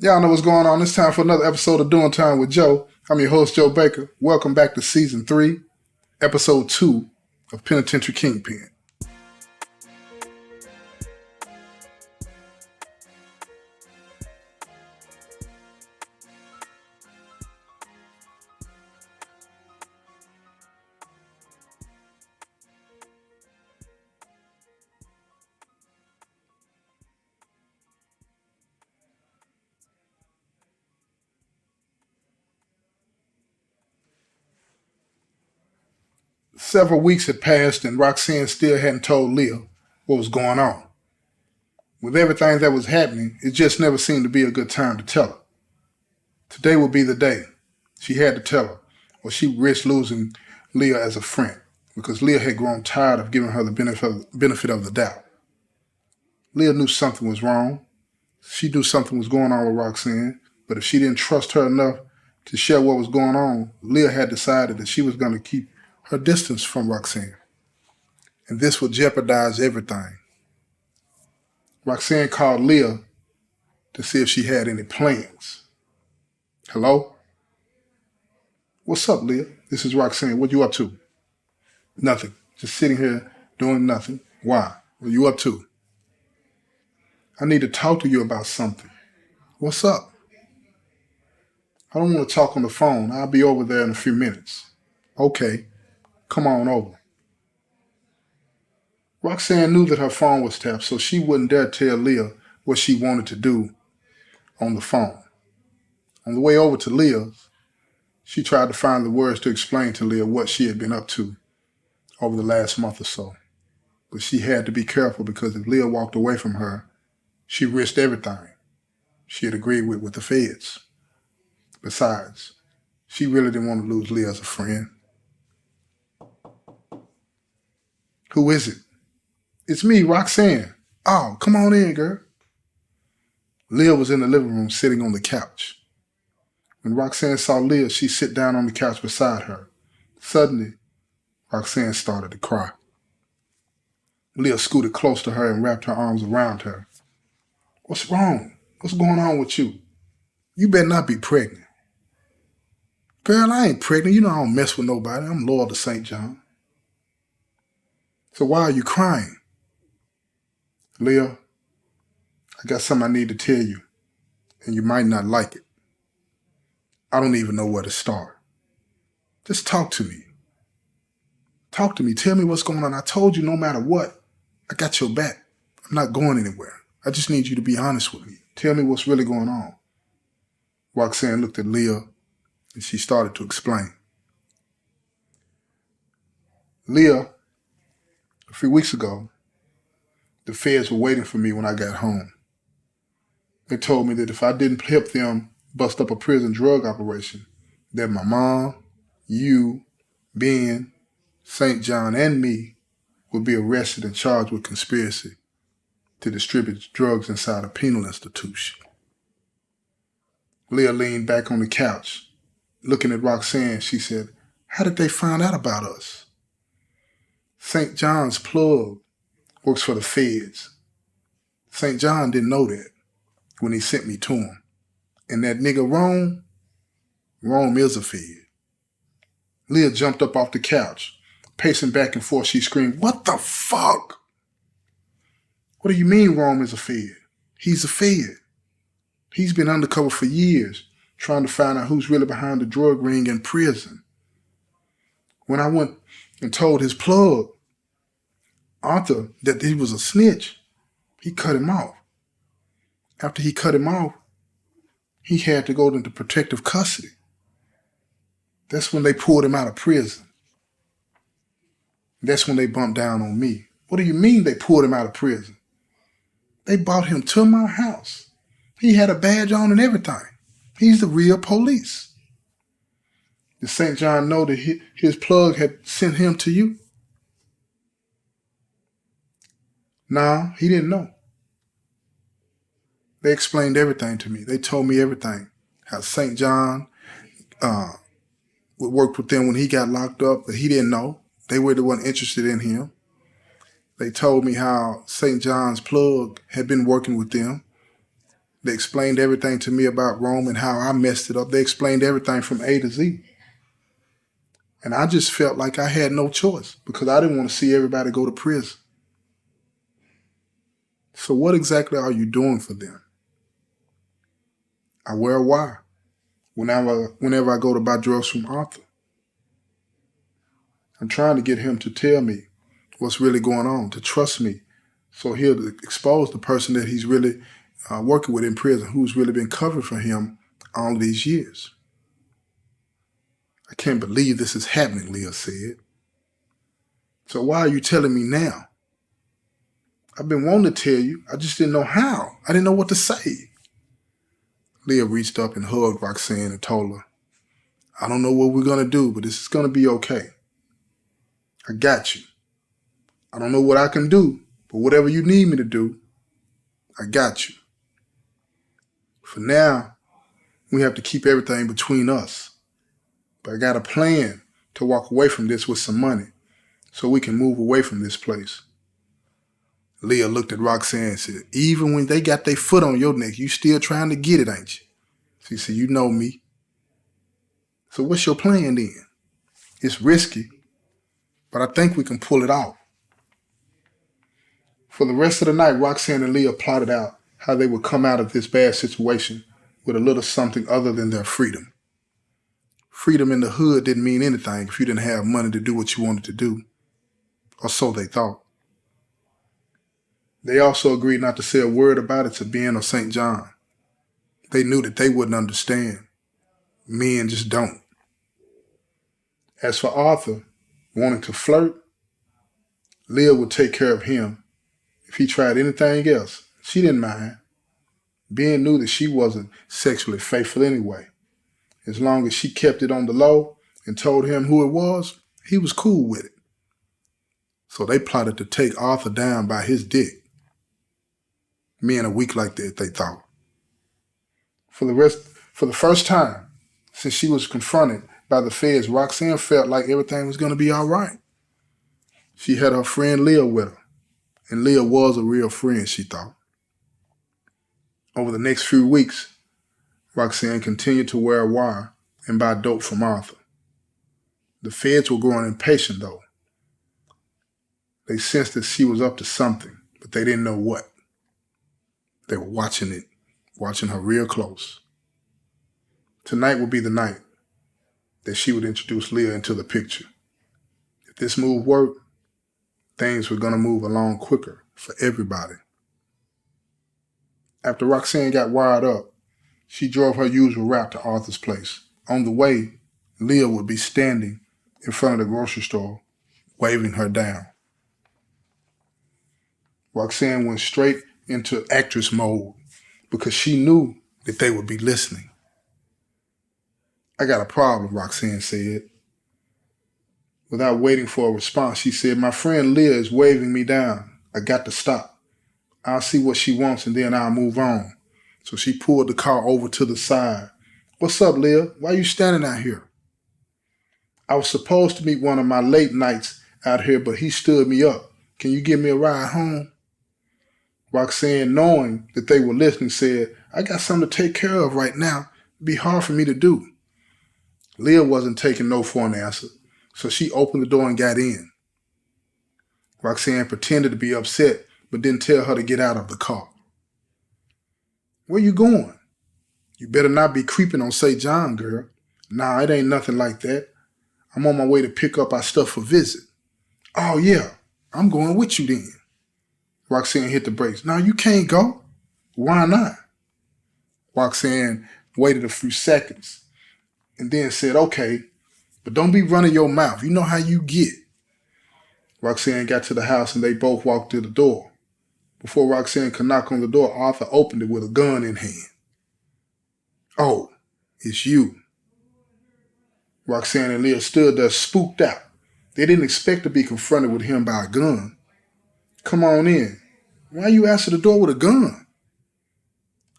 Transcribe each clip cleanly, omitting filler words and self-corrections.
Y'all know what's going on. It's time for another episode of Doing Time with Joe. I'm your host, Joe Baker. Welcome back to Season 3, Episode 2 of Pentitentiary Kingpin. Several weeks had passed and Roxanne still hadn't told Leah what was going on. With everything that was happening, it just never seemed to be a good time to tell her. Today would be the day. She had to tell her, or she risked losing Leah as a friend, because Leah had grown tired of giving her the benefit of the doubt. Leah knew something was wrong. She knew something was going on with Roxanne, but if she didn't trust her enough to share what was going on, Leah had decided that she was going to keep her distance from Roxanne. And this would jeopardize everything. Roxanne called Leah to see if she had any plans. Hello? What's up, Leah? This is Roxanne. What you up to? Nothing. Just sitting here doing nothing. Why? What you up to? I need to talk to you about something. What's up? I don't want to talk on the phone. I'll be over there in a few minutes. Okay, come on over. Roxanne knew that her phone was tapped, so she wouldn't dare tell Leah what she wanted to do on the phone. On the way over to Leah's, she tried to find the words to explain to Leah what she had been up to over the last month or so. But she had to be careful because if Leah walked away from her, she risked everything she had agreed with the feds. Besides, she really didn't want to lose Leah as a friend. Who is it? It's me, Roxanne. Oh, come on in, girl. Leah was in the living room sitting on the couch. When Roxanne saw Leah, she sat down on the couch beside her. Suddenly, Roxanne started to cry. Leah scooted close to her and wrapped her arms around her. What's wrong? What's going on with you? You better not be pregnant. Girl, I ain't pregnant. You know I don't mess with nobody. I'm loyal to St. John. So why are you crying? Leah, I got something I need to tell you, and you might not like it. I don't even know where to start. Just talk to me. Talk to me. Tell me what's going on. I told you no matter what, I got your back. I'm not going anywhere. I just need you to be honest with me. Tell me what's really going on. Roxanne looked at Leah and she started to explain. Leah, a few weeks ago, the feds were waiting for me when I got home. They told me that if I didn't help them bust up a prison drug operation, that my mom, you, Ben, St. John, and me would be arrested and charged with conspiracy to distribute drugs inside a penal institution. Leah leaned back on the couch. Looking at Roxanne, she said, how did they find out about us? St. John's plug works for the feds. St. John didn't know that when he sent me to him. And that nigga Rome is a fed. Leah jumped up off the couch. Pacing back and forth, she screamed, what the fuck? What do you mean Rome is a fed? He's a fed. He's been undercover for years, trying to find out who's really behind the drug ring in prison. When I went and told his plug, Arthur, that he was a snitch, he cut him off. After he cut him off, he had to go into protective custody. That's when they pulled him out of prison. That's when they bumped down on me. What do you mean they pulled him out of prison? They brought him to my house. He had a badge on and everything. He's the real police. Did St. John know that his plug had sent him to you? No, he didn't know. They explained everything to me. They told me everything. How St. John worked with them when he got locked up, but he didn't know. They were the one interested in him. They told me how St. John's plug had been working with them. They explained everything to me about Rome and how I messed it up. They explained everything from A to Z. And I just felt like I had no choice because I didn't want to see everybody go to prison. So what exactly are you doing for them? I wear a wire whenever I go to buy drugs from Arthur. I'm trying to get him to tell me what's really going on, to trust me, so he'll expose the person that he's really working with in prison, who's really been covered for him all these years. I can't believe this is happening, Leah said. So why are you telling me now? I've been wanting to tell you. I just didn't know how. I didn't know what to say. Leah reached up and hugged Roxanne and told her, I don't know what we're going to do, but this is going to be okay. I got you. I don't know what I can do, but whatever you need me to do, I got you. For now, we have to keep everything between us. But I got a plan to walk away from this with some money so we can move away from this place. Leah looked at Roxanne and said, even when they got their foot on your neck, you still trying to get it, ain't you? She said, you know me. So what's your plan then? It's risky, but I think we can pull it off. For the rest of the night, Roxanne and Leah plotted out how they would come out of this bad situation with a little something other than their freedom. Freedom in the hood didn't mean anything if you didn't have money to do what you wanted to do, or so they thought. They also agreed not to say a word about it to Ben or St. John. They knew that they wouldn't understand. Men just don't. As for Arthur wanting to flirt, Leah would take care of him. If he tried anything else, she didn't mind. Ben knew that she wasn't sexually faithful anyway. As long as she kept it on the low and told him who it was, he was cool with it. So they plotted to take Arthur down by his dick. Men are weak like that, they thought. For the first time since she was confronted by the feds, Roxanne felt like everything was going to be all right. She had her friend Leah with her, and Leah was a real friend, she thought. Over the next few weeks, Roxanne continued to wear a wire and buy dope from Arthur. The feds were growing impatient, though. They sensed that she was up to something, but they didn't know what. They were watching her real close. Tonight would be the night that she would introduce Leah into the picture. If this move worked, things were going to move along quicker for everybody. After Roxanne got wired up, she drove her usual route to Arthur's place. On the way, Leah would be standing in front of the grocery store, waving her down. Roxanne went straight into actress mode because she knew that they would be listening. I got a problem, Roxanne said. Without waiting for a response, she said, my friend Leah is waving me down. I got to stop. I'll see what she wants and then I'll move on. So she pulled the car over to the side. What's up, Leah? Why are you standing out here? I was supposed to meet one of my late nights out here, but he stood me up. Can you give me a ride home? Roxanne, knowing that they were listening, said, I got something to take care of right now. It'd be hard for me to do. Leah wasn't taking no for an answer, so she opened the door and got in. Roxanne pretended to be upset, but didn't tell her to get out of the car. Where you going? You better not be creeping on St. John, girl. Nah, it ain't nothing like that. I'm on my way to pick up our stuff for visit. Oh, yeah, I'm going with you then. Roxanne hit the brakes. No, you can't go. Why not? Roxanne waited a few seconds and then said, okay, but don't be running your mouth. You know how you get. Roxanne got to the house and they both walked to the door. Before Roxanne could knock on the door, Arthur opened it with a gun in hand. Oh, it's you. Roxanne and Leah stood there spooked out. They didn't expect to be confronted with him by a gun. Come on in. Why you answer the door with a gun?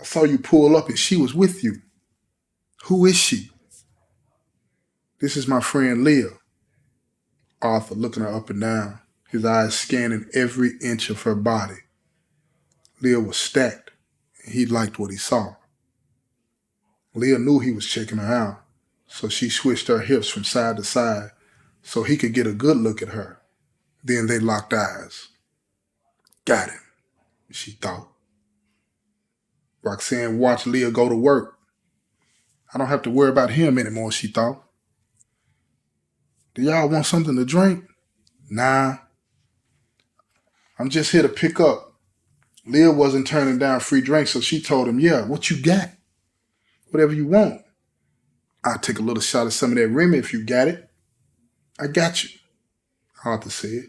I saw you pull up and she was with you. Who is she? This is my friend Leah. Arthur looking her up and down, his eyes scanning every inch of her body. Leah was stacked He liked what he saw. Leah knew he was checking her out, so she switched her hips from side to side so he could get a good look at her. Then they locked eyes. Got him, she thought. Roxanne watched Leah go to work. I don't have to worry about him anymore, she thought. Do y'all want something to drink? Nah. I'm just here to pick up. Leah wasn't turning down free drinks, so she told him, yeah, what you got? Whatever you want. I'll take a little shot of some of that Remy if you got it. I got you, Arthur said.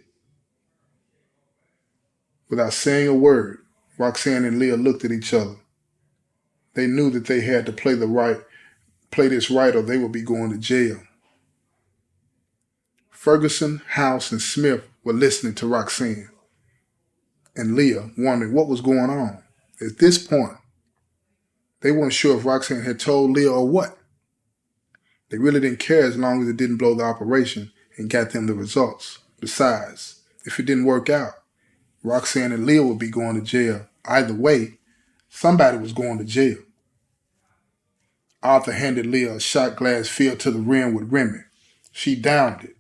Without saying a word, Roxanne and Leah looked at each other. They knew that they had to play this right or they would be going to jail. Ferguson, House, and Smith were listening to Roxanne and Leah, wondering what was going on. At this point, they weren't sure if Roxanne had told Leah or what. They really didn't care as long as it didn't blow the operation and got them the results. Besides, if it didn't work out, Roxanne and Leah would be going to jail. Either way, somebody was going to jail. Arthur handed Leah a shot glass filled to the rim with Remy. She downed it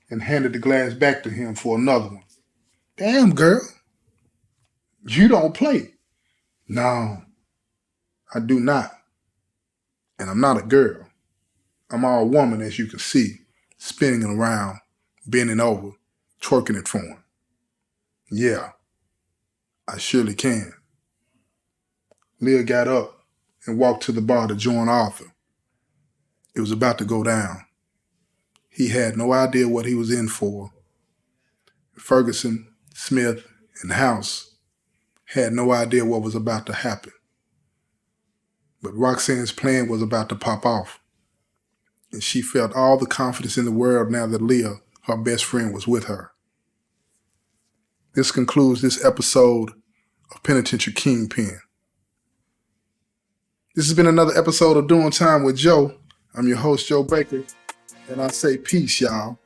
and handed the glass back to him for another one. Damn, girl. You don't play. No, I do not. And I'm not a girl. I'm all woman, as you can see, spinning around, bending over, twerking it for him. Yeah, I surely can. Leah got up and walked to the bar to join Arthur. It was about to go down. He had no idea what he was in for. Ferguson, Smith, and House had no idea what was about to happen. But Roxanne's plan was about to pop off. And she felt all the confidence in the world now that Leah, her best friend, was with her. This concludes this episode of Pentitentiary Kingpin. This has been another episode of Doing Time with Joe. I'm your host, Joe Baker, and I say peace, y'all.